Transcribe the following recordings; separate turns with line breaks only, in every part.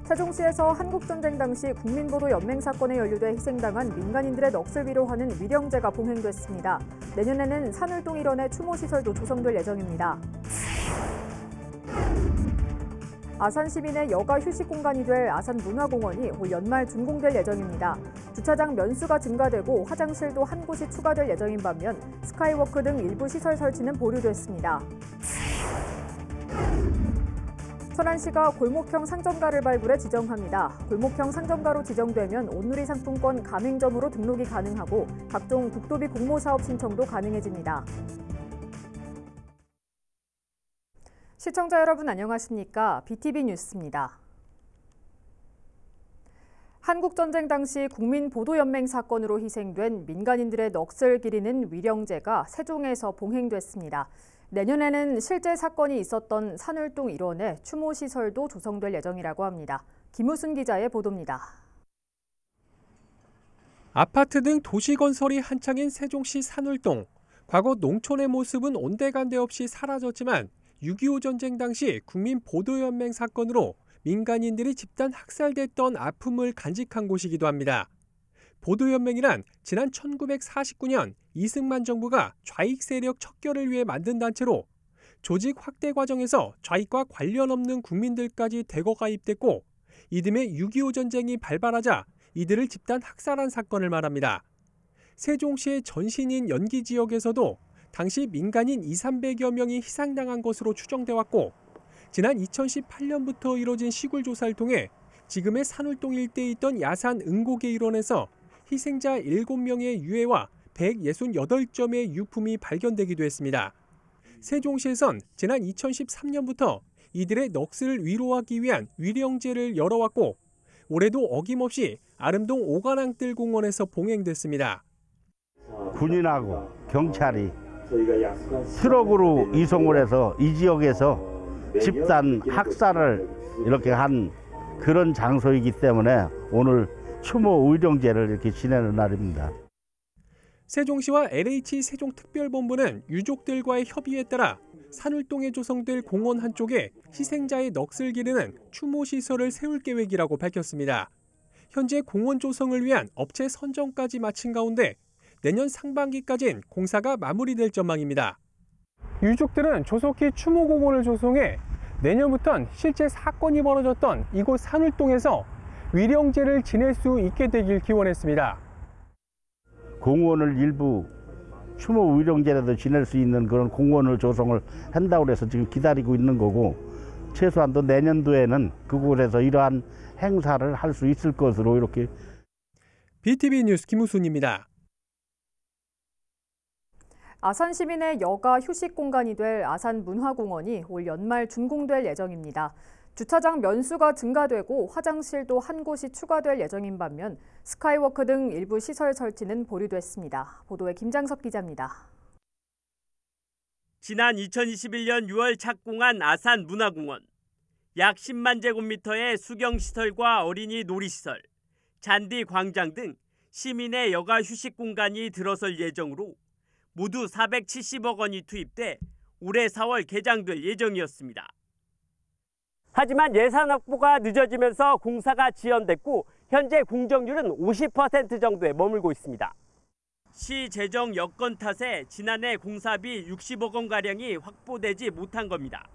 세종시에서 한국전쟁 당시 국민보도연맹 사건에 연루돼 희생당한 민간인들의 넋을 위로하는 위령제가 봉행됐습니다. 내년에는 산울동 일원의 추모시설도 조성될 예정입니다. 아산 시민의 여가 휴식 공간이 될 아산문화공원이 올 연말 준공될 예정입니다. 주차장 면수가 증가되고 화장실도 한 곳이 추가될 예정인 반면 스카이워크 등 일부 시설 설치는 보류됐습니다. 천안시가 골목형 상점가를 발굴해 지정합니다. 골목형 상점가로 지정되면 온누리 상품권 가맹점으로 등록이 가능하고 각종 국도비 공모사업 신청도 가능해집니다. 시청자 여러분 안녕하십니까? BTV 뉴스입니다. 한국전쟁 당시 국민보도연맹 사건으로 희생된 민간인들의 넋을 기리는 위령제가 세종에서 봉행됐습니다. 내년에는 실제 사건이 있었던 산울동 일원에 추모시설도 조성될 예정이라고 합니다. 김우순 기자의 보도입니다.
아파트 등 도시건설이 한창인 세종시 산울동. 과거 농촌의 모습은 온데간데 없이 사라졌지만 6.25 전쟁 당시 국민보도연맹 사건으로 민간인들이 집단 학살됐던 아픔을 간직한 곳이기도 합니다. 보도연맹이란 지난 1949년 이승만 정부가 좌익 세력 척결을 위해 만든 단체로 조직 확대 과정에서 좌익과 관련 없는 국민들까지 대거 가입됐고 이듬해 6.25 전쟁이 발발하자 이들을 집단 학살한 사건을 말합니다. 세종시의 전신인 연기 지역에서도 당시 민간인 200~300여 명이 희생당한 것으로 추정돼 왔고 지난 2018년부터 이뤄진 시굴 조사를 통해 지금의 산울동 일대에 있던 야산 응고계 일원에서 희생자 7명의 유해와 168점의 유품이 발견되기도 했습니다. 세종시에선 지난 2013년부터 이들의 넋을 위로하기 위한 위령제를 열어왔고 올해도 어김없이 아름동 오관왕뜰 공원에서 봉행됐습니다.
군인하고 경찰이 트럭으로 이송을 해서 이 지역에서 집단 학살을 이렇게 한 그런 장소이기 때문에 오늘 추모 위령제를 이렇게 지내는 날입니다.
세종시와 LH 세종특별본부는 유족들과의 협의에 따라 산울동에 조성될 공원 한쪽에 희생자의 넋을 기리는 추모시설을 세울 계획이라고 밝혔습니다. 현재 공원 조성을 위한 업체 선정까지 마친 가운데 내년 상반기까지는 공사가 마무리될 전망입니다. 유족들은 조속히 추모공원을 조성해 내년부터는 실제 사건이 벌어졌던 이곳 산울동에서 위령제를 지낼 수 있게 되길 기원했습니다.
공원을 일부 추모 위령제라도 지낼 수 있는 그런 공원을 조성을 한다고 해서 지금 기다리고 있는 거고 최소한도 내년도에는 그곳에서 이러한 행사를 할 수 있을 것으로 이렇게.
BTV 뉴스 김우순입니다.
아산 시민의 여가 휴식 공간이 될 아산문화공원이 올 연말 준공될 예정입니다. 주차장 면수가 증가되고 화장실도 한 곳이 추가될 예정인 반면 스카이워크 등 일부 시설 설치는 보류됐습니다. 보도에 김장섭 기자입니다.
지난 2021년 6월 착공한 아산문화공원. 약 10만 제곱미터의 수경시설과 어린이 놀이시설, 잔디 광장 등 시민의 여가 휴식 공간이 들어설 예정으로 모두 470억 원이 투입돼 올해 4월 개장될 예정이었습니다. 하지만 예산 확보가 늦어지면서 공사가 지연됐고 현재 공정률은 50% 정도에 머물고 있습니다. 시 재정 여건 탓에 지난해 공사비 60억 원가량이 확보되지 못한 겁니다.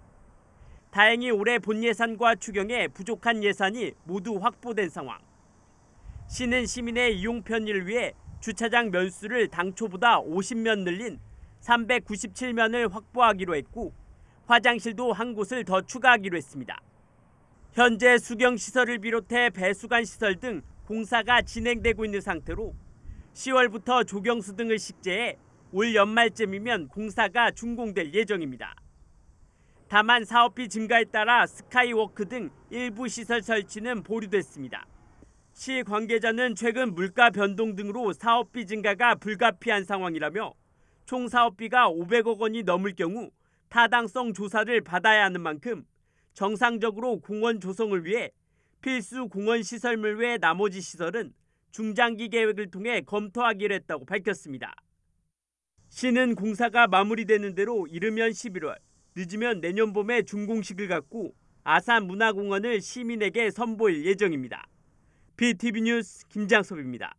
다행히 올해 본 예산과 추경에 부족한 예산이 모두 확보된 상황. 시는 시민의 이용 편의를 위해 주차장 면수를 당초보다 50면 늘린 397면을 확보하기로 했고 화장실도 한 곳을 더 추가하기로 했습니다. 현재 수경시설을 비롯해 배수관 시설 등 공사가 진행되고 있는 상태로 10월부터 조경수 등을 식재해 올 연말쯤이면 공사가 준공될 예정입니다. 다만 사업비 증가에 따라 스카이워크 등 일부 시설 설치는 보류됐습니다. 시 관계자는 최근 물가 변동 등으로 사업비 증가가 불가피한 상황이라며 총 사업비가 500억 원이 넘을 경우 타당성 조사를 받아야 하는 만큼 정상적으로 공원 조성을 위해 필수 공원 시설물 외 나머지 시설은 중장기 계획을 통해 검토하기로 했다고 밝혔습니다. 시는 공사가 마무리되는 대로 이르면 11월, 늦으면 내년 봄에 준공식을 갖고 아산문화공원을 시민에게 선보일 예정입니다. BTV 뉴스 김장섭입니다.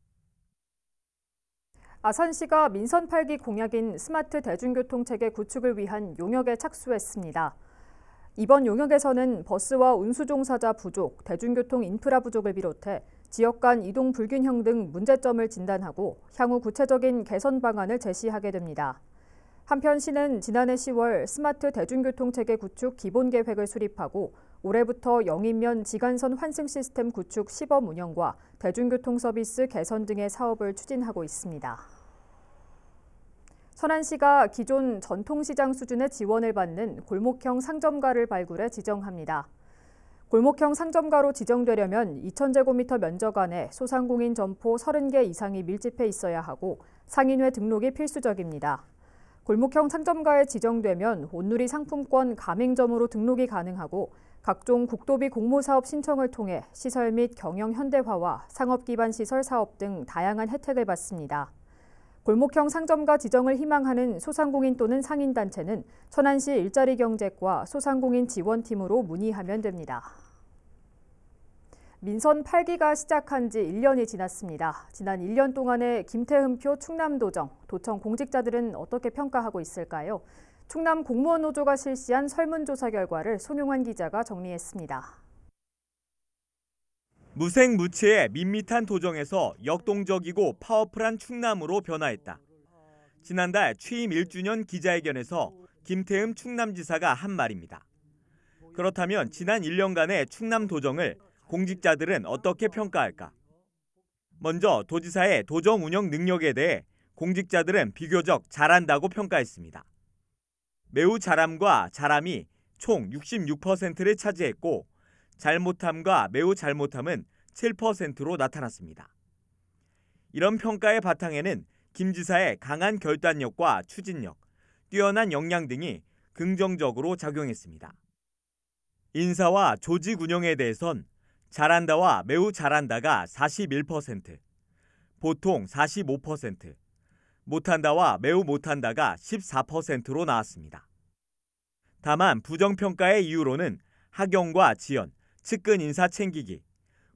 아산시가 민선 8기 공약인 스마트 대중교통체계 구축을 위한 용역에 착수했습니다. 이번 용역에서는 버스와 운수 종사자 부족, 대중교통 인프라 부족을 비롯해 지역 간 이동 불균형 등 문제점을 진단하고 향후 구체적인 개선 방안을 제시하게 됩니다. 한편 시는 지난해 10월 스마트 대중교통체계 구축 기본계획을 수립하고 올해부터 영인면 지간선 환승 시스템 구축 시범 운영과 대중교통 서비스 개선 등의 사업을 추진하고 있습니다. 천안시가 기존 전통시장 수준의 지원을 받는 골목형 상점가를 발굴해 지정합니다. 골목형 상점가로 지정되려면 2,000제곱미터 면적 안에 소상공인 점포 30개 이상이 밀집해 있어야 하고 상인회 등록이 필수적입니다. 골목형 상점가에 지정되면 온누리 상품권 가맹점으로 등록이 가능하고 각종 국도비 공모사업 신청을 통해 시설 및 경영 현대화와 상업기반 시설 사업 등 다양한 혜택을 받습니다. 골목형 상점가 지정을 희망하는 소상공인 또는 상인단체는 천안시 일자리경제과 소상공인 지원팀으로 문의하면 됩니다. 민선 8기가 시작한 지 1년이 지났습니다. 지난 1년 동안의 김태흠표 충남도정, 도청 공직자들은 어떻게 평가하고 있을까요? 충남 공무원 노조가 실시한 설문조사 결과를 송용환 기자가 정리했습니다.
무색무취의 밋밋한 도정에서 역동적이고 파워풀한 충남으로 변화했다. 지난달 취임 1주년 기자회견에서 김태흠 충남지사가 한 말입니다. 그렇다면 지난 1년간의 충남 도정을 공직자들은 어떻게 평가할까? 먼저 도지사의 도정 운영 능력에 대해 공직자들은 비교적 잘한다고 평가했습니다. 매우 잘함과 잘함이 총 66%를 차지했고 잘못함과 매우 잘못함은 7%로 나타났습니다. 이런 평가의 바탕에는 김 지사의 강한 결단력과 추진력, 뛰어난 역량 등이 긍정적으로 작용했습니다. 인사와 조직 운영에 대해선 잘한다와 매우 잘한다가 41%, 보통 45%, 못한다와 매우 못한다가 14%로 나왔습니다. 다만 부정평가의 이유로는 하경과 지연, 측근 인사 챙기기,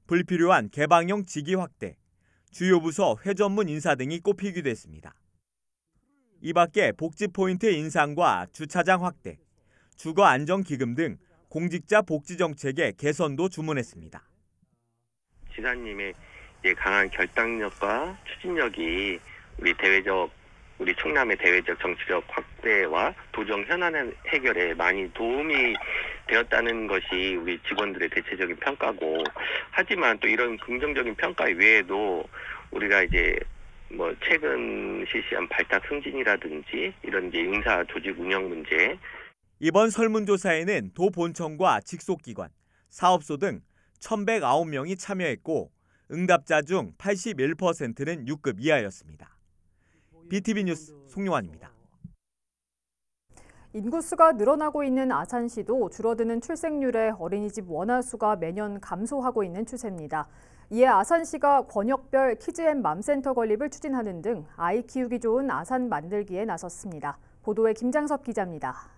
불필요한 개방형 직위 확대, 주요 부서 회전문 인사 등이 꼽히기도 했습니다. 이 밖에 복지 포인트 인상과 주차장 확대, 주거 안정기금 등 공직자 복지 정책의 개선도 주문했습니다.
지사님의 강한 결단력과 추진력이 우리 충남의 대외적 정치적 확대와 도정 현안 해결에 많이 도움이 되었다는 것이 우리 직원들의 대체적인 평가고, 하지만 또 이런 긍정적인 평가 외에도 우리가 최근 실시한 발탁 승진이라든지 이런 인사 조직 운영 문제,
이번 설문조사에는 도본청과 직속기관, 사업소 등 1,109명이 참여했고 응답자 중 81%는 6급 이하였습니다. BTV 뉴스 송용환입니다.
인구수가 늘어나고 있는 아산시도 줄어드는 출생률에 어린이집 원화수가 매년 감소하고 있는 추세입니다. 이에 아산시가 권역별 키즈앤 맘센터 건립을 추진하는 등 아이 키우기 좋은 아산 만들기에 나섰습니다. 보도에 김장섭 기자입니다.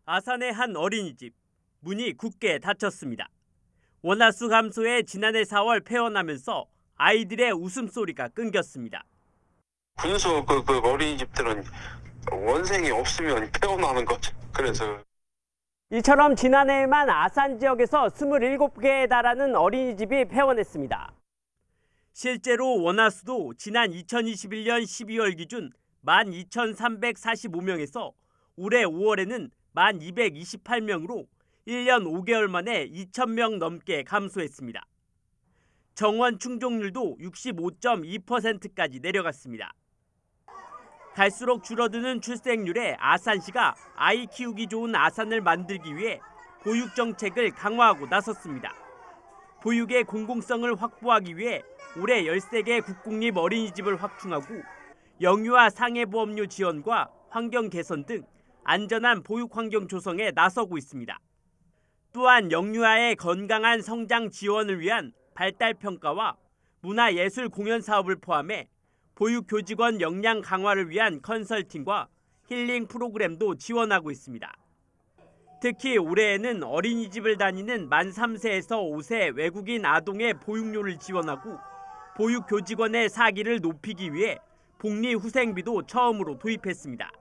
아산의 한 어린이집, 문이 굳게 닫혔습니다. 원화수 감소에 지난해 4월 폐원하면서 아이들의 웃음소리가 끊겼습니다.
군수 그 어린이집들은 원생이 없으면 폐원하는 거죠. 그래서
이처럼 지난해에만 아산 지역에서 27개에 달하는 어린이집이 폐원했습니다. 실제로 원화수도 지난 2021년 12월 기준 12,345명에서 올해 5월에는 1,228명으로 1년 5개월 만에 2,000명 넘게 감소했습니다. 정원 충족률도 65.2%까지 내려갔습니다. 갈수록 줄어드는 출생률에 아산시가 아이 키우기 좋은 아산을 만들기 위해 보육 정책을 강화하고 나섰습니다. 보육의 공공성을 확보하기 위해 올해 13개 국공립 어린이집을 확충하고 영유아 상해보험료 지원과 환경 개선 등 안전한 보육 환경 조성에 나서고 있습니다. 또한 영유아의 건강한 성장 지원을 위한 발달평가와 문화예술 공연 사업을 포함해 보육교직원 역량 강화를 위한 컨설팅과 힐링 프로그램도 지원하고 있습니다. 특히 올해에는 어린이집을 다니는 만 3세에서 5세 외국인 아동의 보육료를 지원하고 보육교직원의 사기를 높이기 위해 복리후생비도 처음으로 도입했습니다.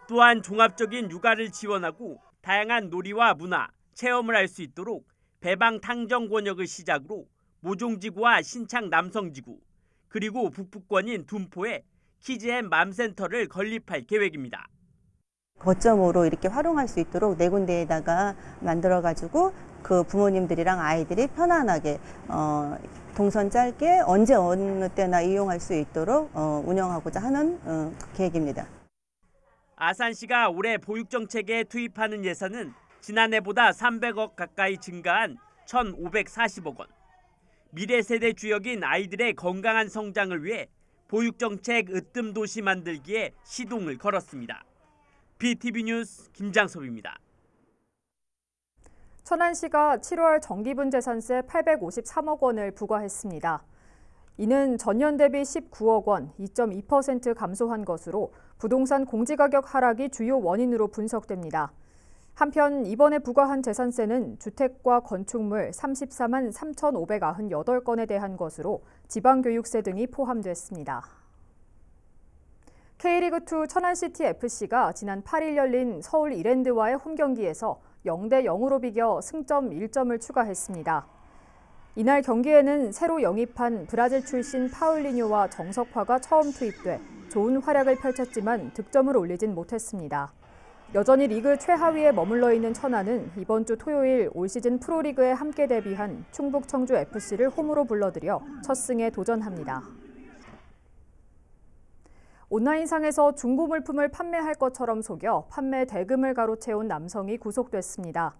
또한 종합적인 육아를 지원하고 다양한 놀이와 문화, 체험을 할 수 있도록 배방탕정 권역을 시작으로 모종지구와 신창 남성지구, 그리고 북부권인 둔포에 키즈앤 맘센터를 건립할 계획입니다.
거점으로 이렇게 활용할 수 있도록 4군데에다가 만들어가지고 그 부모님들이랑 아이들이 편안하게 동선 짧게 언제 어느 때나 이용할 수 있도록 운영하고자 하는 계획입니다.
아산시가 올해 보육정책에 투입하는 예산은 지난해보다 300억 가까이 증가한 1,540억 원. 미래 세대 주역인 아이들의 건강한 성장을 위해 보육정책 으뜸도시 만들기에 시동을 걸었습니다. BTV 뉴스 김장섭입니다.
천안시가 7월 정기분 재산세 853억 원을 부과했습니다. 이는 전년 대비 19억 원, 2.2% 감소한 것으로 부동산 공시가격 하락이 주요 원인으로 분석됩니다. 한편 이번에 부과한 재산세는 주택과 건축물 34만 3,598건에 대한 것으로 지방교육세 등이 포함됐습니다. K리그2 천안시티FC가 지난 8일 열린 서울 이랜드와의 홈경기에서 0대 0으로 비겨 승점 1점을 추가했습니다. 이날 경기에는 새로 영입한 브라질 출신 파울리뉴와 정석화가 처음 투입돼 좋은 활약을 펼쳤지만 득점을 올리진 못했습니다. 여전히 리그 최하위에 머물러 있는 천안은 이번 주 토요일 올 시즌 프로리그에 함께 데뷔한 충북 청주FC를 홈으로 불러들여 첫 승에 도전합니다. 온라인상에서 중고 물품을 판매할 것처럼 속여 판매 대금을 가로채운 남성이 구속됐습니다.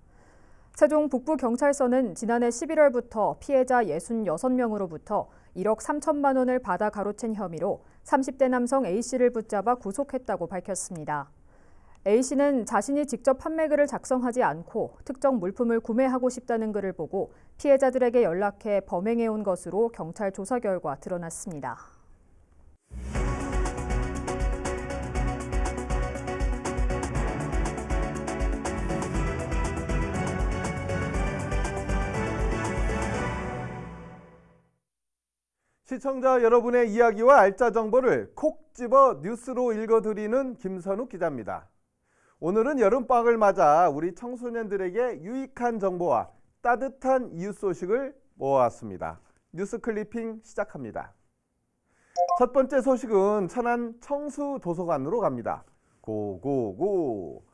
세종 북부경찰서는 지난해 11월부터 피해자 66명으로부터 1억 3천만 원을 받아 가로챈 혐의로 30대 남성 A씨를 붙잡아 구속했다고 밝혔습니다. A씨는 자신이 직접 판매글을 작성하지 않고 특정 물품을 구매하고 싶다는 글을 보고 피해자들에게 연락해 범행해온 것으로 경찰 조사 결과 드러났습니다.
시청자 여러분의 이야기와 알짜 정보를 콕 집어 뉴스로 읽어드리는 김선욱 기자입니다. 오늘은 여름방학을 맞아 우리 청소년들에게 유익한 정보와 따뜻한 이웃 소식을 모아왔습니다. 뉴스 클리핑 시작합니다. 첫 번째 소식은 천안 청수도서관으로 갑니다. 고고고!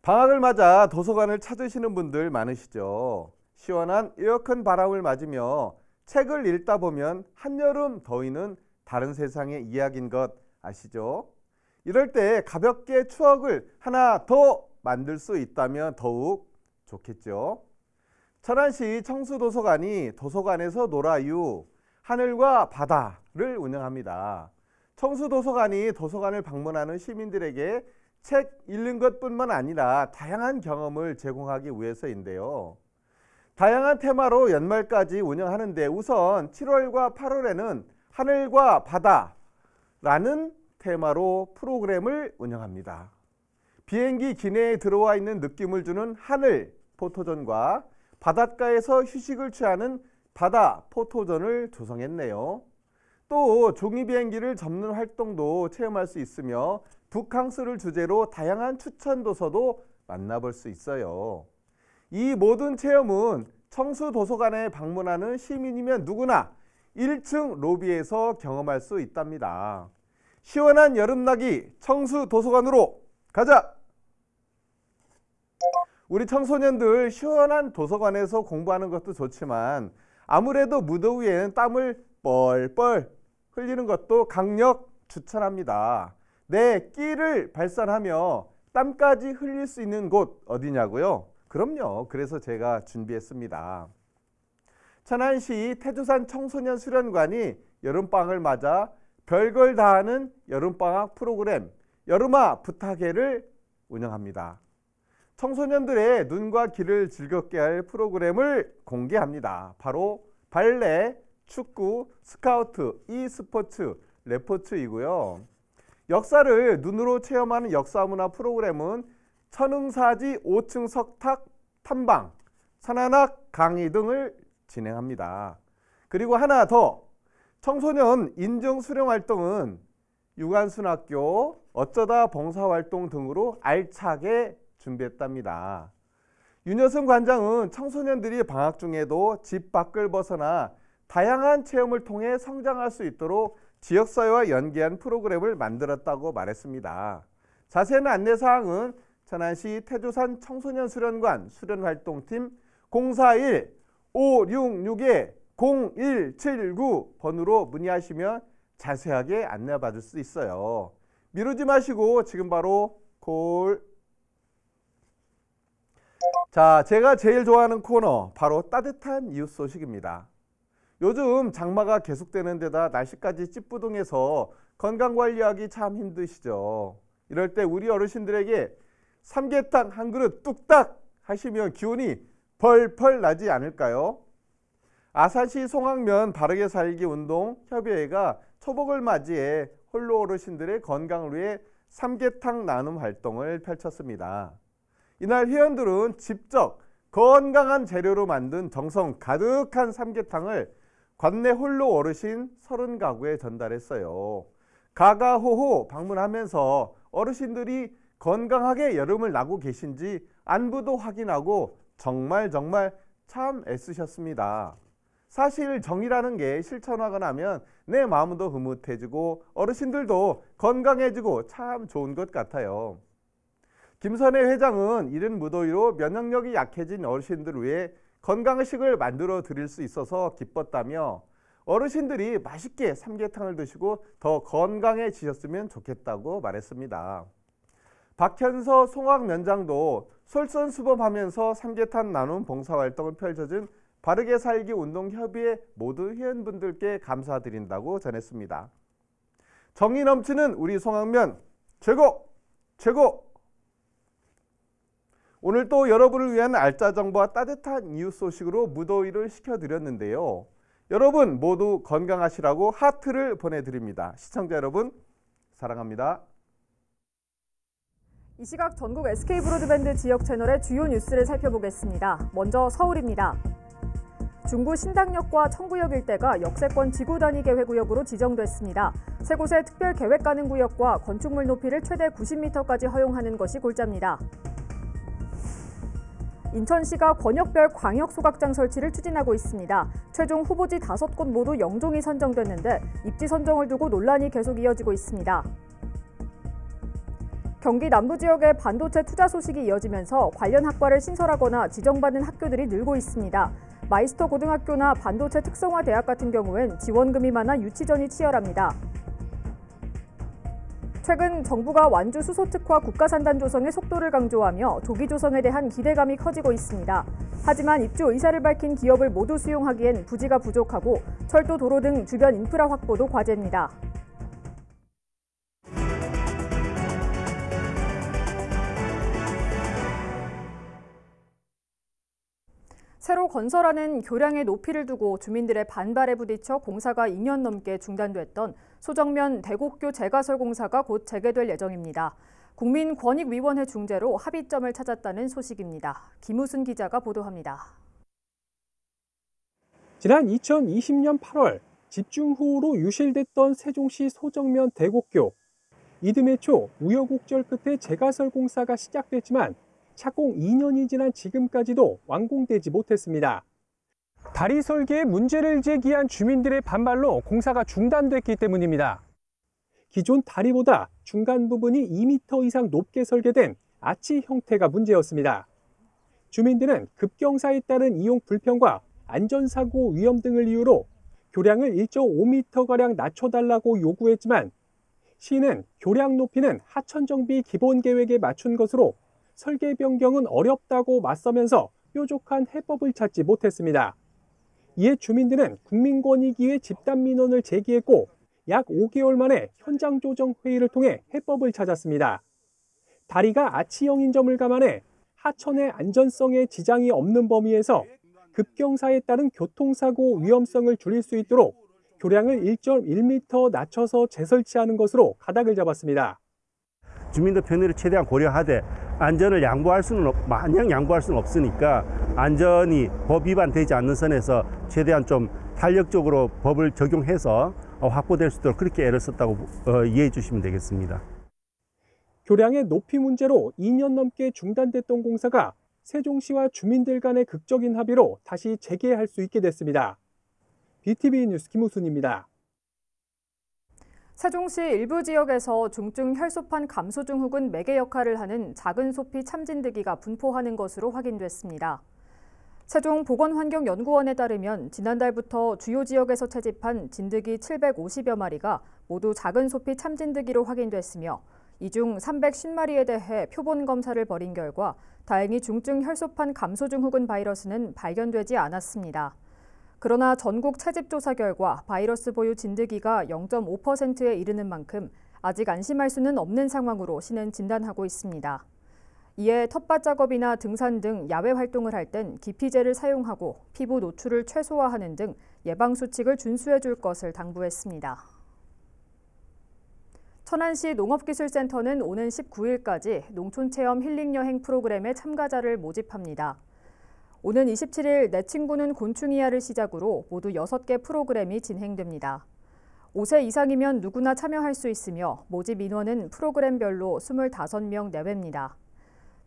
방학을 맞아 도서관을 찾으시는 분들 많으시죠? 시원한 에어컨 바람을 맞으며 책을 읽다 보면 한여름 더위는 다른 세상의 이야기인 것 아시죠? 이럴 때 가볍게 추억을 하나 더 만들 수 있다면 더욱 좋겠죠. 천안시 청수도서관이 도서관에서 놀아유 하늘과 바다를 운영합니다. 청수도서관이 도서관을 방문하는 시민들에게 책 읽는 것뿐만 아니라 다양한 경험을 제공하기 위해서인데요. 다양한 테마로 연말까지 운영하는데 우선 7월과 8월에는 하늘과 바다라는 테마로 프로그램을 운영합니다. 비행기 기내에 들어와 있는 느낌을 주는 하늘 포토존과 바닷가에서 휴식을 취하는 바다 포토존을 조성했네요. 또 종이 비행기를 접는 활동도 체험할 수 있으며 북캉스를 주제로 다양한 추천 도서도 만나볼 수 있어요. 이 모든 체험은 청수도서관에 방문하는 시민이면 누구나 1층 로비에서 경험할 수 있답니다. 시원한 여름나기 청수도서관으로 가자! 우리 청소년들 시원한 도서관에서 공부하는 것도 좋지만 아무래도 무더위에는 땀을 뻘뻘 흘리는 것도 강력 추천합니다. 내 끼를 발산하며 땀까지 흘릴 수 있는 곳 어디냐고요? 그럼요. 그래서 제가 준비했습니다. 천안시 태조산 청소년 수련관이 여름방학을 맞아 별걸 다하는 여름방학 프로그램 여름아 부탁해를 운영합니다. 청소년들의 눈과 귀를 즐겁게 할 프로그램을 공개합니다. 바로 발레, 축구, 스카우트, e스포츠, 레포츠이고요. 역사를 눈으로 체험하는 역사문화 프로그램은 천응사지 5층 석탑 탐방, 산안악 강의 등을 진행합니다. 그리고 하나 더, 청소년 인증 수령 활동은 유관순학교, 어쩌다 봉사활동 등으로 알차게 준비했답니다. 윤여승 관장은 청소년들이 방학 중에도 집 밖을 벗어나 다양한 체험을 통해 성장할 수 있도록 지역사회와 연계한 프로그램을 만들었다고 말했습니다. 자세한 안내사항은 천안시 태조산 청소년 수련관 수련활동팀 041-566-0179 번호로 문의하시면 자세하게 안내받을 수 있어요. 미루지 마시고 지금 바로 콜. 자, 제가 제일 좋아하는 코너, 바로 따뜻한 이웃 소식입니다. 요즘 장마가 계속되는 데다 날씨까지 찌뿌둥해서 건강관리하기 참 힘드시죠. 이럴 때 우리 어르신들에게 삼계탕 한 그릇 뚝딱 하시면 기운이 펄펄 나지 않을까요? 아산시 송악면 바르게 살기 운동 협의회가 초복을 맞이해 홀로 어르신들의 건강을 위해 삼계탕 나눔 활동을 펼쳤습니다. 이날 회원들은 직접 건강한 재료로 만든 정성 가득한 삼계탕을 관내 홀로 어르신 30가구에 전달했어요. 가가호호 방문하면서 어르신들이 건강하게 여름을 나고 계신지 안부도 확인하고 정말 참 애쓰셨습니다. 사실 정이라는 게 실천하고 나면 내 마음도 흐뭇해지고 어르신들도 건강해지고 참 좋은 것 같아요. 김선혜 회장은 이른 무더위로 면역력이 약해진 어르신들을 위해 건강식을 만들어 드릴 수 있어서 기뻤다며 어르신들이 맛있게 삼계탕을 드시고 더 건강해지셨으면 좋겠다고 말했습니다. 박현서 송악면장도 솔선수범하면서 삼계탕 나눔 봉사활동을 펼쳐준 바르게 살기 운동협의회 모두 회원분들께 감사드린다고 전했습니다. 정이 넘치는 우리 송악면 최고! 오늘 또 여러분을 위한 알짜 정보와 따뜻한 이웃 소식으로 무더위를 식혀드렸는데요. 여러분 모두 건강하시라고 하트를 보내드립니다. 시청자 여러분 사랑합니다.
이 시각 전국 SK브로드밴드 지역 채널의 주요 뉴스를 살펴보겠습니다. 먼저 서울입니다. 중구 신당역과 청구역 일대가 역세권 지구단위 계획구역으로 지정됐습니다. 세 곳의 특별 계획 가능 구역과 건축물 높이를 최대 90m까지 허용하는 것이 골자입니다. 인천시가 권역별 광역소각장 설치를 추진하고 있습니다. 최종 후보지 5곳 모두 영종이 선정됐는데 입지 선정을 두고 논란이 계속 이어지고 있습니다. 경기 남부 지역의 반도체 투자 소식이 이어지면서 관련 학과를 신설하거나 지정받는 학교들이 늘고 있습니다. 마이스터 고등학교나 반도체 특성화 대학 같은 경우엔 지원금이 많아 유치전이 치열합니다. 최근 정부가 완주 수소특화 국가산단 조성의 속도를 강조하며 조기 조성에 대한 기대감이 커지고 있습니다. 하지만 입주 의사를 밝힌 기업을 모두 수용하기엔 부지가 부족하고 철도, 도로 등 주변 인프라 확보도 과제입니다. 새로 건설하는 교량의 높이를 두고 주민들의 반발에 부딪혀 공사가 2년 넘게 중단됐던 소정면 대곡교 재가설 공사가 곧 재개될 예정입니다. 국민권익위원회 중재로 합의점을 찾았다는 소식입니다. 김우순 기자가 보도합니다.
지난 2020년 8월 집중호우로 유실됐던 세종시 소정면 대곡교. 이듬해 초 우여곡절 끝에 재가설 공사가 시작됐지만 착공 2년이 지난 지금까지도 완공되지 못했습니다. 다리 설계에 문제를 제기한 주민들의 반발로 공사가 중단됐기 때문입니다. 기존 다리보다 중간 부분이 2m 이상 높게 설계된 아치 형태가 문제였습니다. 주민들은 급경사에 따른 이용 불편과 안전사고 위험 등을 이유로 교량을 1.5m가량 낮춰달라고 요구했지만 시는 교량 높이는 하천정비 기본계획에 맞춘 것으로 설계 변경은 어렵다고 맞서면서 뾰족한 해법을 찾지 못했습니다. 이에 주민들은 국민권익위에 집단 민원을 제기했고 약 5개월 만에 현장 조정 회의를 통해 해법을 찾았습니다. 다리가 아치형인 점을 감안해 하천의 안전성에 지장이 없는 범위에서 급경사에 따른 교통사고 위험성을 줄일 수 있도록 교량을 1.1m 낮춰서 재설치하는 것으로 가닥을 잡았습니다.
주민들 편의를 최대한 고려하되
안전을 마냥 양보할 수는 없으니까 안전이 법 위반되지 않는 선에서 최대한 좀 탄력적으로 법을 적용해서 확보될 수 있도록 그렇게 애를 썼다고 이해해 주시면 되겠습니다.
교량의 높이 문제로 2년 넘게 중단됐던 공사가 세종시와 주민들 간의 극적인 합의로 다시 재개할 수 있게 됐습니다. BTV 뉴스 김우순입니다.
세종시 일부 지역에서 중증 혈소판 감소 중 혹은 매개 역할을 하는 작은 소피 참진드기가 분포하는 것으로 확인됐습니다. 세종보건환경연구원에 따르면 지난달부터 주요 지역에서 채집한 진드기 750여 마리가 모두 작은 소피 참진드기로 확인됐으며 이 중 350마리에 대해 표본 검사를 벌인 결과 다행히 중증 혈소판 감소 중 혹은 바이러스는 발견되지 않았습니다. 그러나 전국 채집 조사 결과 바이러스 보유 진드기가 0.5%에 이르는 만큼 아직 안심할 수는 없는 상황으로 시는 진단하고 있습니다. 이에 텃밭 작업이나 등산 등 야외 활동을 할 땐 기피제를 사용하고 피부 노출을 최소화하는 등 예방 수칙을 준수해 줄 것을 당부했습니다. 천안시 농업기술센터는 오는 19일까지 농촌체험 힐링여행 프로그램의 참가자를 모집합니다. 오는 27일 내 친구는 곤충이야를 시작으로 모두 6개 프로그램이 진행됩니다. 5세 이상이면 누구나 참여할 수 있으며 모집 인원은 프로그램별로 25명 내외입니다.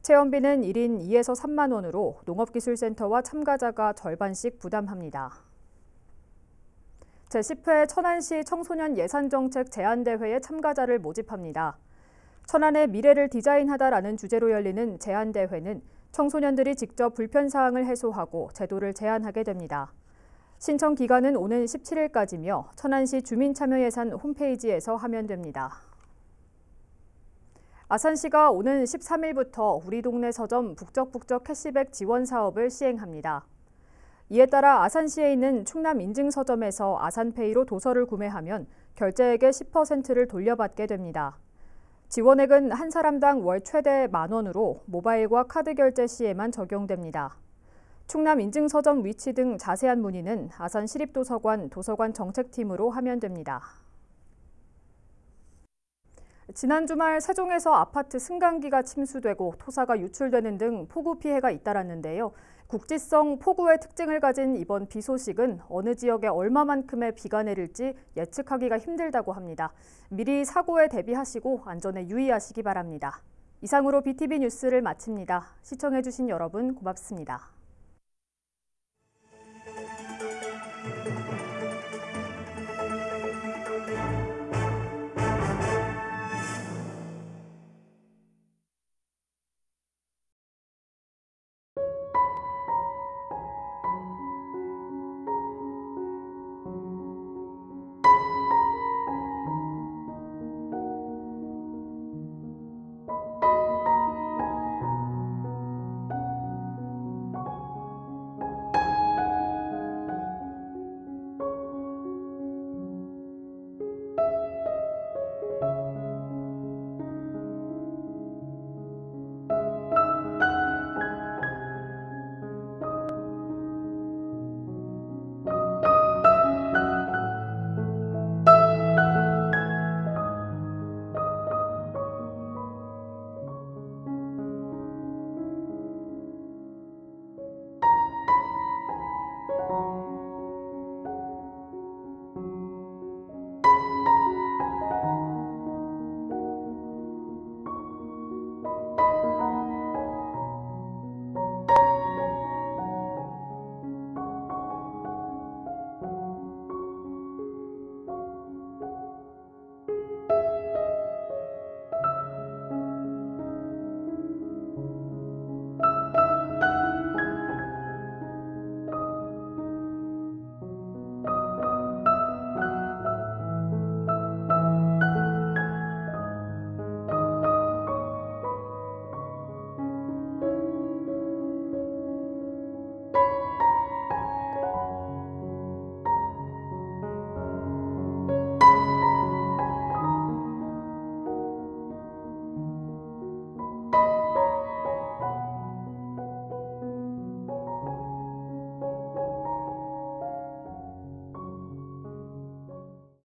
체험비는 1인 2에서 3만 원으로 농업기술센터와 참가자가 절반씩 부담합니다. 제10회 천안시 청소년 예산정책 제안대회에 참가자를 모집합니다. 천안의 미래를 디자인하다라는 주제로 열리는 제안대회는 청소년들이 직접 불편사항을 해소하고 제도를 제안하게 됩니다. 신청 기간은 오는 17일까지며 천안시 주민참여예산 홈페이지에서 하면 됩니다. 아산시가 오는 13일부터 우리 동네 서점 북적북적 캐시백 지원 사업을 시행합니다. 이에 따라 아산시에 있는 충남 인증서점에서 아산페이로 도서를 구매하면 결제액의 10%를 돌려받게 됩니다. 지원액은 한 사람당 월 최대 10,000원으로 모바일과 카드 결제 시에만 적용됩니다. 충남 인증서점 위치 등 자세한 문의는 아산시립도서관 도서관 정책팀으로 하면 됩니다. 지난 주말 세종에서 아파트 승강기가 침수되고 토사가 유출되는 등 폭우 피해가 잇따랐는데요. 국지성 폭우의 특징을 가진 이번 비 소식은 어느 지역에 얼마만큼의 비가 내릴지 예측하기가 힘들다고 합니다. 미리 사고에 대비하시고 안전에 유의하시기 바랍니다. 이상으로 BTV 뉴스를 마칩니다. 시청해주신 여러분 고맙습니다.